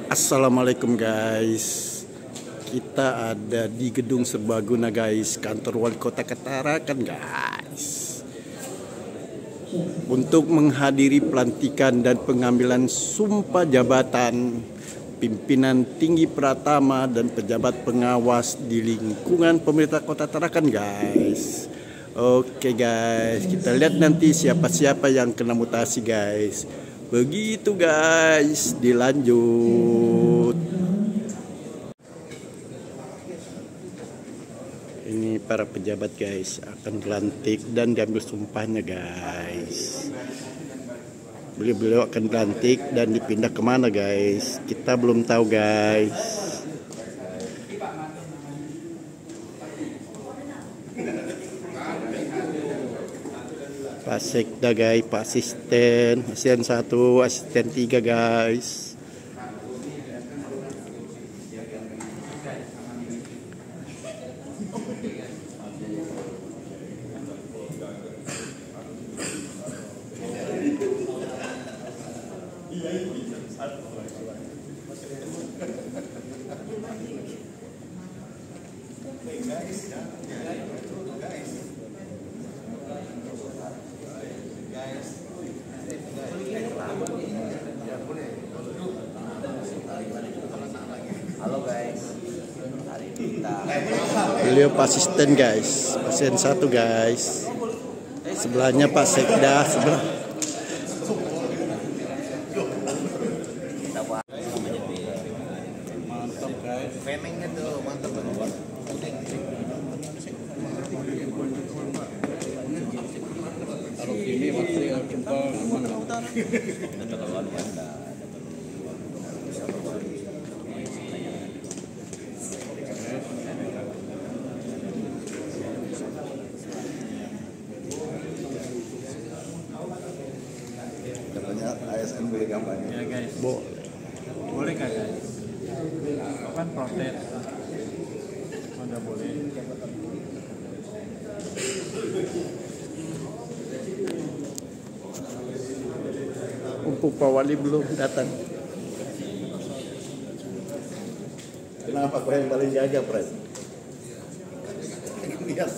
Assalamualaikum guys. Kita ada di Gedung Serbaguna guys, kantor Wali Kota Tarakan guys, untuk menghadiri pelantikan dan pengambilan sumpah jabatan pimpinan tinggi Pratama dan pejabat pengawas di lingkungan pemerintah Kota Tarakan guys. Oke guys, kita lihat nanti siapa-siapa yang kena mutasi guys. Begitu guys, dilanjut. Ini para pejabat guys akan dilantik dan diambil sumpahnya guys. Beliau akan dilantik dan dipindah kemana guys, kita belum tahu guys. Pak Sekda guys, Pak Asisten 1, Asisten 3 guys. Halo guys, hari ini kita Beliau Pak Asisten guys, Asisten 1 guys. Sebelahnya Pak Sekda sebelah. mantap guys, framingnya tuh mantap banget. Kalau ini waktu yang kita katanya ASN boleh kampanye. Ya guys, boleh nggak guys? Kan protes, nggak boleh. Untuk Pak Wali belum datang. Kenapa kau yang paling jaga pres? Lihat,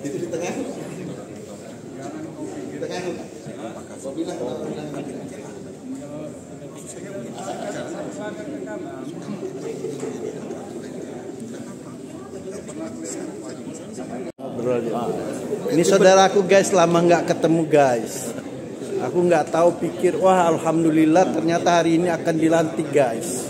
itu di tengah. Di tengah. Kau bilang Ini saudaraku guys, lama nggak ketemu guys. Aku nggak tahu, pikir wah alhamdulillah ternyata hari ini akan dilantik guys.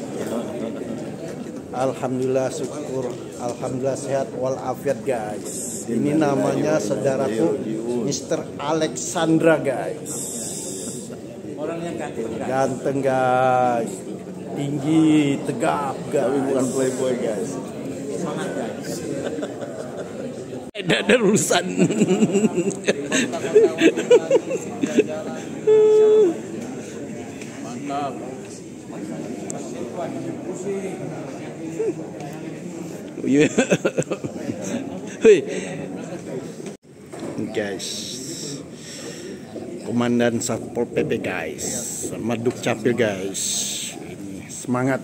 Alhamdulillah, syukur, alhamdulillah sehat walafiat guys. Ini namanya saudaraku Mr. Alexandra guys. Orang yang Ganteng guys, tinggi, tegap guys. tapi bukan playboy guys. semangat guys. Tidak ada urusan. Mantap. Guys, Komandan Satpol PP guys, sama Dukcapil guys. Ini semangat.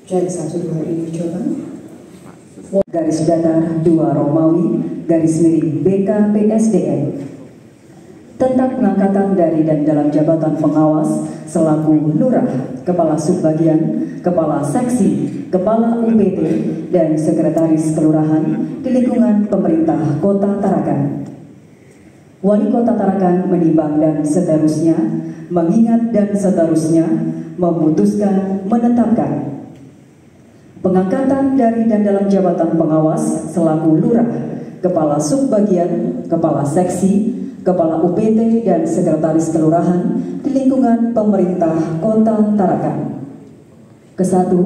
Cek 1 2 ini coba. Garis datar 2 Romawi, garis miring BKPSDM. Tentang pengangkatan dari dan dalam jabatan pengawas selaku lurah, kepala subbagian, kepala seksi, kepala UPT, dan sekretaris kelurahan di lingkungan pemerintah Kota Tarakan. Wali Kota Tarakan menimbang dan seterusnya, mengingat dan seterusnya, memutuskan, menetapkan pengangkatan dari dan dalam jabatan pengawas selaku lurah, kepala subbagian, kepala seksi, kepala UPT, dan sekretaris kelurahan di lingkungan pemerintah Kota Tarakan. Kesatu,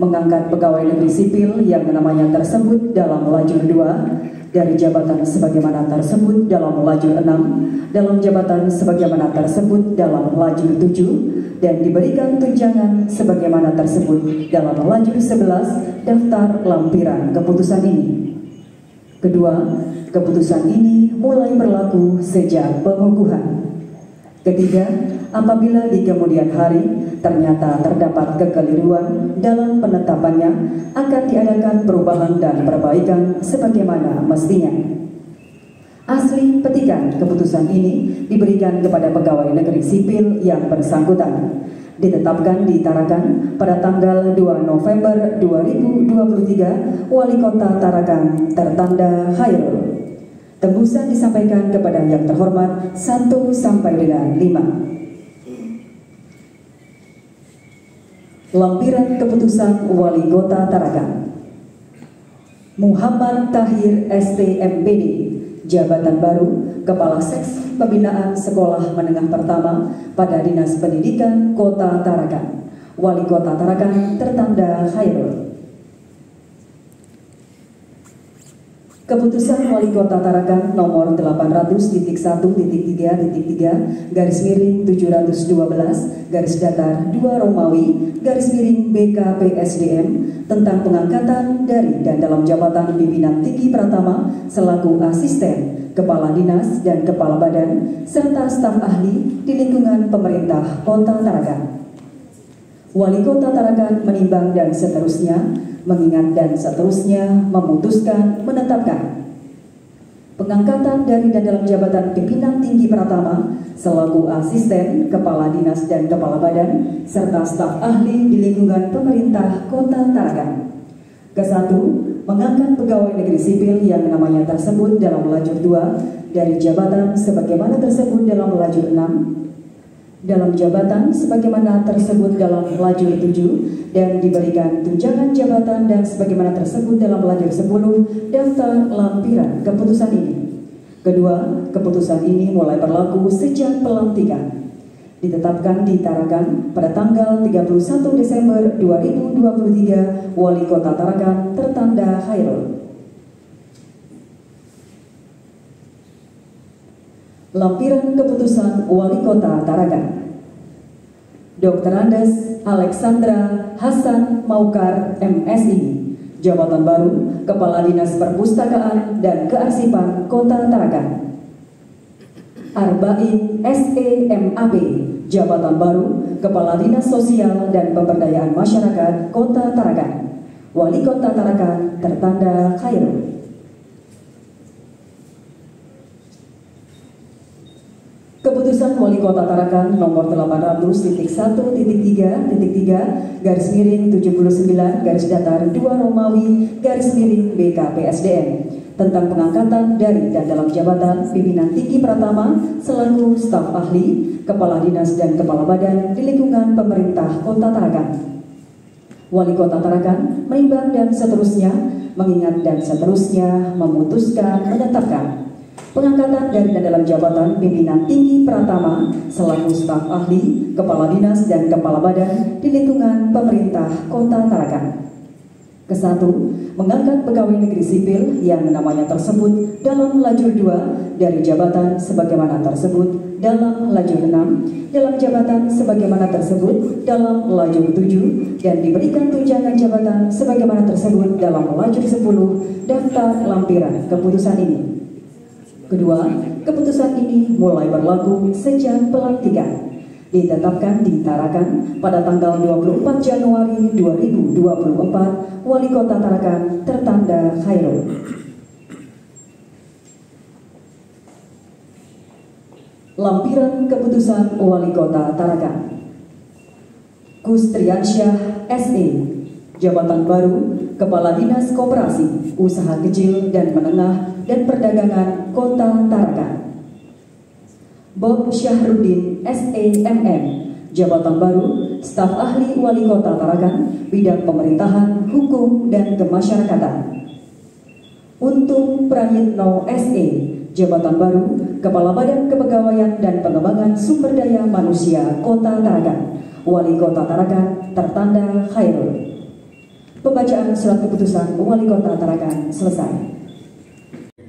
mengangkat pegawai negeri sipil yang namanya tersebut dalam lajur 2 dari jabatan sebagaimana tersebut dalam lajur 6, dalam jabatan sebagaimana tersebut dalam lajur 7, dan diberikan tunjangan sebagaimana tersebut dalam lajur 11 daftar lampiran keputusan ini. Kedua, keputusan ini mulai berlaku sejak pengukuhan. Ketiga, apabila di kemudian hari ternyata terdapat kekeliruan dalam penetapannya, akan diadakan perubahan dan perbaikan sebagaimana mestinya. Asli petikan keputusan ini diberikan kepada pegawai negeri sipil yang bersangkutan. Ditetapkan di Tarakan pada tanggal 2 November 2023, Wali Kota Tarakan tertanda Khairul. Tembusan disampaikan kepada yang terhormat 1 sampai dengan 5. Lampiran keputusan Wali Kota Tarakan. Muhammad Tahir ST.MPD, jabatan baru Kepala Seksi Pembinaan Sekolah Menengah Pertama pada Dinas Pendidikan Kota Tarakan. Wali Kota Tarakan tertanda Khairul. Keputusan Wali Kota Tarakan nomor 800.1.3.3/712 Romawi BKPSDM tentang pengangkatan dari dan dalam jabatan pimpinan tinggi Pratama selaku asisten Kepala Dinas dan Kepala Badan serta staf ahli di lingkungan pemerintah Kota Tarakan. Wali Kota Tarakan menimbang dan seterusnya, mengingat dan seterusnya, memutuskan, menetapkan pengangkatan dari dan dalam jabatan pimpinan tinggi Pratama selaku asisten Kepala Dinas dan Kepala Badan serta staf ahli di lingkungan pemerintah Kota Tarakan. Kesatu, mengangkat pegawai negeri sipil yang namanya tersebut dalam lajur 2 dari jabatan sebagaimana tersebut dalam lajur 6, dalam jabatan sebagaimana tersebut dalam lajur 7, dan diberikan tunjangan jabatan dan sebagaimana tersebut dalam lajur 10 daftar lampiran keputusan ini. Kedua, keputusan ini mulai berlaku sejak pelantikan. Ditetapkan di Tarakan pada tanggal 31 Desember 2023, Wali Kota Tarakan tertanda Khairul. Lampiran keputusan Wali Kota Tarakan. Dr. Andes Alexandra Hasan Maukar MSI, jabatan baru Kepala Dinas Perpustakaan dan Kearsipan Kota Tarakan. Arba'in SEMAP, jabatan baru Kepala Dinas Sosial dan Pemberdayaan Masyarakat Kota Tarakan. Wali Kota Tarakan tertanda Khairul. Keputusan Wali Kota Tarakan nomor 800.1.3.3/79 Romawi BKPSDM tentang pengangkatan dari dan dalam jabatan pimpinan tinggi Pratama selaku staf ahli, Kepala Dinas dan Kepala Badan di lingkungan pemerintah Kota Tarakan. Wali Kota Tarakan menimbang dan seterusnya, mengingat dan seterusnya, memutuskan, menetapkan pengangkatan dari dan dalam jabatan pimpinan tinggi Pratama selaku staf ahli, Kepala Dinas dan Kepala Badan di lingkungan pemerintah Kota Tarakan. Kesatu, mengangkat pegawai negeri sipil yang namanya tersebut dalam lajur 2 dari jabatan sebagaimana tersebut dalam lajur 6, dalam jabatan sebagaimana tersebut dalam lajur 7, dan diberikan tunjangan jabatan sebagaimana tersebut dalam lajur 10 daftar lampiran keputusan ini. Kedua, keputusan ini mulai berlaku sejak pelantikan. Ditetapkan di Tarakan pada tanggal 24 Januari 2024, Wali Kota Tarakan tertanda Khairul. Lampiran keputusan Wali Kota Tarakan. Kustriansyah SE, jabatan baru Kepala Dinas Koperasi, Usaha Kecil dan Menengah dan Perdagangan Kota Tarakan. Bob Syahrudin SEMM, jabatan baru staf ahli Wali Kota Tarakan, bidang pemerintahan, hukum dan kemasyarakatan. Untung Prayitno SE, jabatan baru Kepala Badan Kepegawaian dan Pengembangan Sumber Daya Manusia Kota Tarakan. Wali Kota Tarakan tertanda Khairul. Pembacaan surat keputusan Wali Kota Tarakan selesai.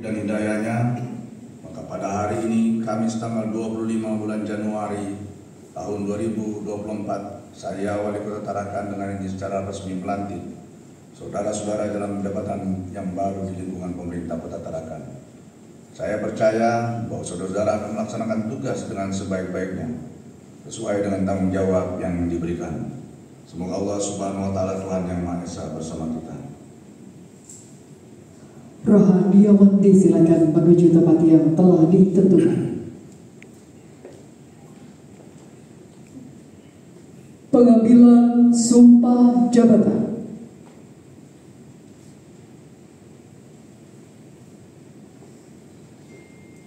Dan hidayahnya, maka pada hari ini Kamis tanggal 25 bulan Januari tahun 2024, saya Wali Kota Tarakan dengan ini secara resmi melantik saudara-saudara dalam jabatan yang baru di lingkungan pemerintah Kota Tarakan. Saya percaya bahwa saudara-saudara akan melaksanakan tugas dengan sebaik-baiknya sesuai dengan tanggung jawab yang diberikan. Semoga Allah Subhanahu wa Ta'ala, Tuhan Yang Maha Esa, bersama kita. Rohaniawan disilakan menuju tempat yang telah ditentukan. Pengambilan sumpah jabatan.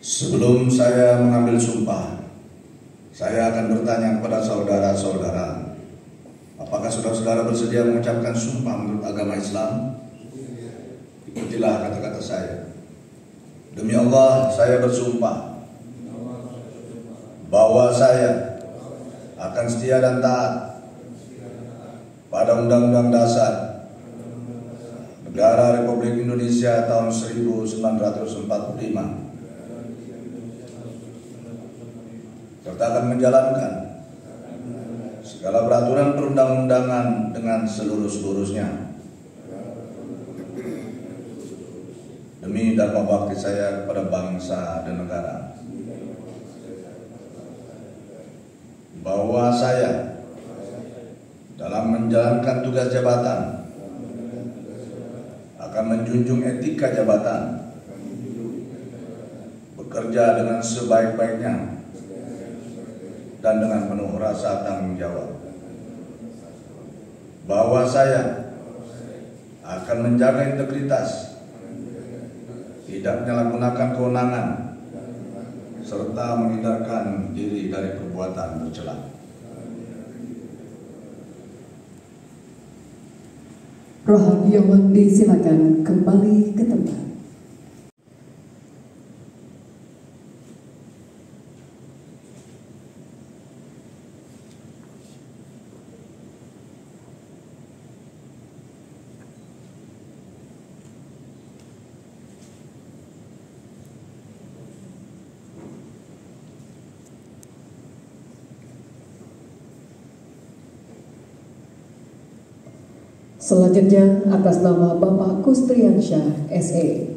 Sebelum saya mengambil sumpah, saya akan bertanya kepada saudara-saudara, apakah saudara-saudara bersedia mengucapkan sumpah menurut agama Islam? Ikutilah kata-kata saya. Demi Allah, saya bersumpah bahwa saya akan setia dan taat pada Undang-Undang Dasar Negara Republik Indonesia tahun 1945, serta akan menjalankan segala peraturan perundang-undangan dengan seluruh-seluruhnya demi dharma bakti saya kepada bangsa dan negara. Bahwa saya dalam menjalankan tugas jabatan akan menjunjung etika jabatan, bekerja dengan sebaik-baiknya dan dengan penuh rasa tanggung jawab. Bahwa saya akan menjaga integritas, tidak menyalahgunakan kewenangan, serta menghindarkan diri dari perbuatan tercela. Rohaniawan disilakan kembali ke tempat. Selanjutnya atas nama Bapak Kustriansyah SE.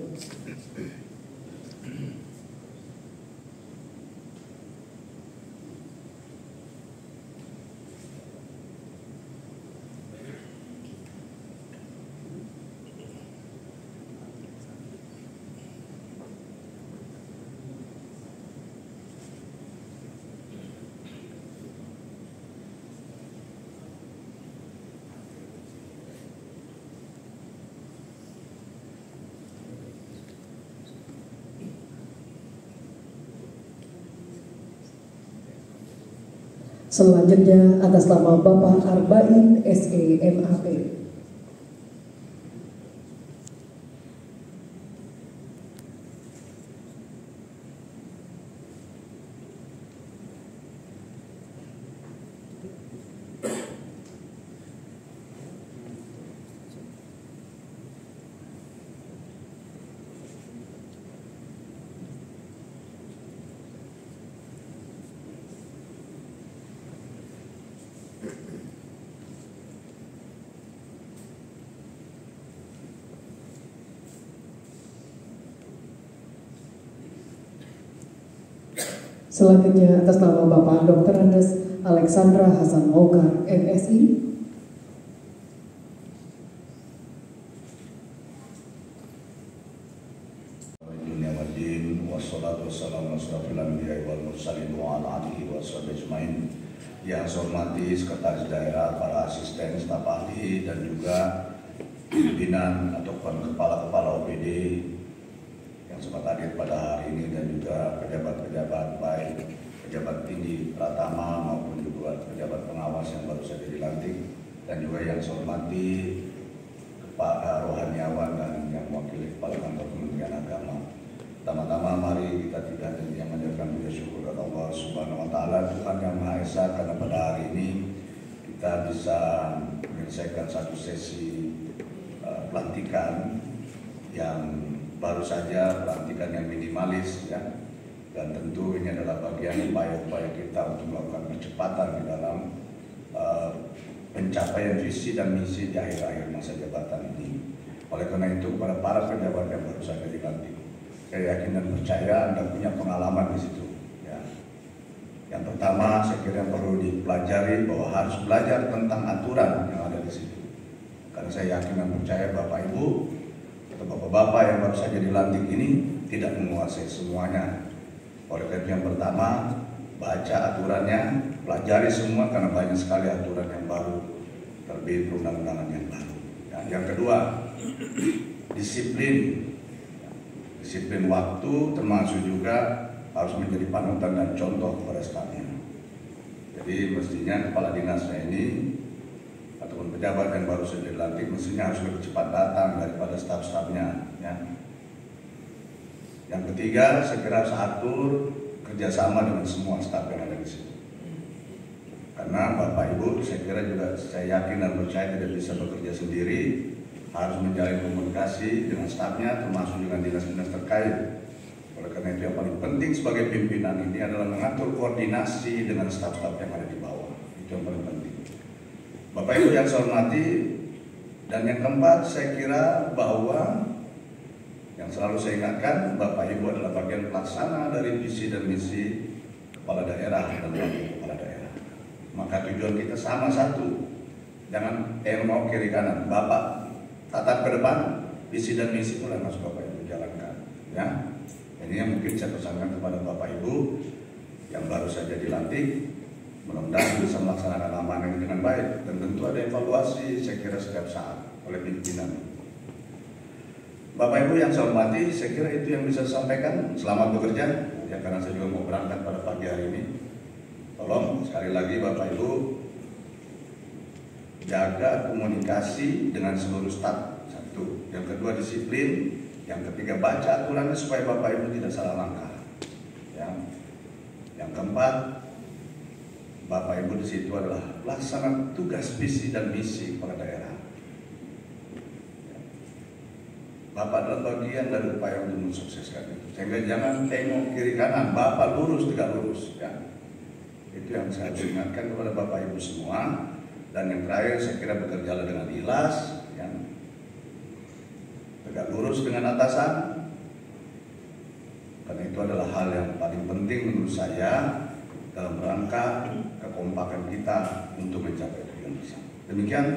Selanjutnya atas nama Bapak Arba'in SE MAP. Selanjutnya atas nama Bapak Dr. Andes Alexandra Hasan Mogar MSI. Yang saya hormati Sekretaris Daerah, para asisten, staf ahli, dan juga pimpinan ataupun kepala-kepala OPD yang sempat hadir pada hari ini, dan juga pejabat-pejabat baik pejabat tinggi Pratama maupun juga pejabat pengawas yang baru saja dilantik, dan juga yang saya hormati Pak Rohaniawan dan yang mewakili Kepala Kantor Kementerian Agama. Pertama-tama mari kita tidak henti yang menjadikan puja syukur kepada Allah Subhanahu wa Ta'ala, Tuhan Yang Maha Esa, karena pada hari ini kita bisa menyelesaikan satu sesi pelantikan yang baru saja, pelantikan yang minimalis ya, dan tentu ini adalah bagian upaya-upaya kita untuk melakukan percepatan di dalam pencapaian visi dan misi di akhir-akhir masa jabatan ini. Oleh karena itu, kepada para pejabat yang baru saja dilantik, saya yakin dan percaya Anda punya pengalaman di situ ya. Yang pertama, saya kira yang perlu dipelajari bahwa harus belajar tentang aturan yang ada di situ. Karena saya yakin dan percaya Bapak Ibu atau Bapak-Bapak yang baru saja dilantik ini tidak menguasai semuanya. Oleh karena itu yang pertama, baca aturannya, pelajari semua karena banyak sekali aturan yang baru terbit, perundang-undangan yang baru. Yang kedua, disiplin waktu termasuk juga harus menjadi panutan dan contoh kepada stafnya. Jadi mestinya kepala dinasnya ini ataupun pejabat yang baru saja dilantik mestinya harus lebih cepat datang daripada staf-stafnya. Ya. Yang ketiga, saya kira harus atur kerjasama dengan semua staf yang ada di situ. Karena Bapak Ibu, saya kira juga saya yakin dan percaya tidak bisa bekerja sendiri, harus menjalin komunikasi dengan stafnya, termasuk dengan dinas-dinas terkait. Oleh karena itu yang paling penting sebagai pimpinan ini adalah mengatur koordinasi dengan staf-staf yang ada di bawah. Itu yang paling penting. Bapak Ibu yang saya hormati, dan yang keempat saya kira bahwa yang selalu saya ingatkan, Bapak Ibu adalah bagian pelaksana dari visi dan misi kepala daerah dan wakil kepala daerah. Maka tujuan kita sama satu, jangan mau kiri kanan. Bapak tatap ke depan, visi dan misi mulai masuk Bapak Ibu jalankan. Ya. Ini yang mungkin saya pesankan kepada Bapak Ibu yang baru saja dilantik, mudah-mudahan bisa melaksanakan amanah ini dengan baik. Dan tentu ada evaluasi saya kira setiap saat oleh pimpinan. Bapak Ibu yang saya hormati, saya kira itu yang bisa saya sampaikan. Selamat bekerja, ya karena saya juga mau berangkat pada pagi hari ini. Tolong sekali lagi Bapak Ibu jaga komunikasi dengan seluruh staf. Satu, yang kedua disiplin. Yang ketiga, baca aturannya supaya Bapak Ibu tidak salah langkah. Yang keempat, Bapak Ibu di situ adalah pelaksana tugas visi dan misi kepala daerah. Bapak adalah bagian dari upaya untuk mensukseskan itu. Sehingga jangan tengok kiri kanan, Bapak lurus tegak lurus. Ya. Itu yang saya ingatkan kepada Bapak Ibu semua. Dan yang terakhir, saya kira bekerjalah dengan ikhlas. Tegak lurus dengan atasan, karena itu adalah hal yang paling penting menurut saya dalam rangka kekompakan kita untuk mencapai tujuan bersama. Demikian,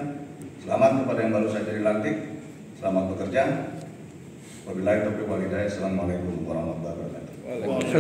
selamat kepada yang baru saja dilantik, selamat bekerja. Wabillahi taufiq wal hidayah. Assalamualaikum warahmatullahi wabarakatuh.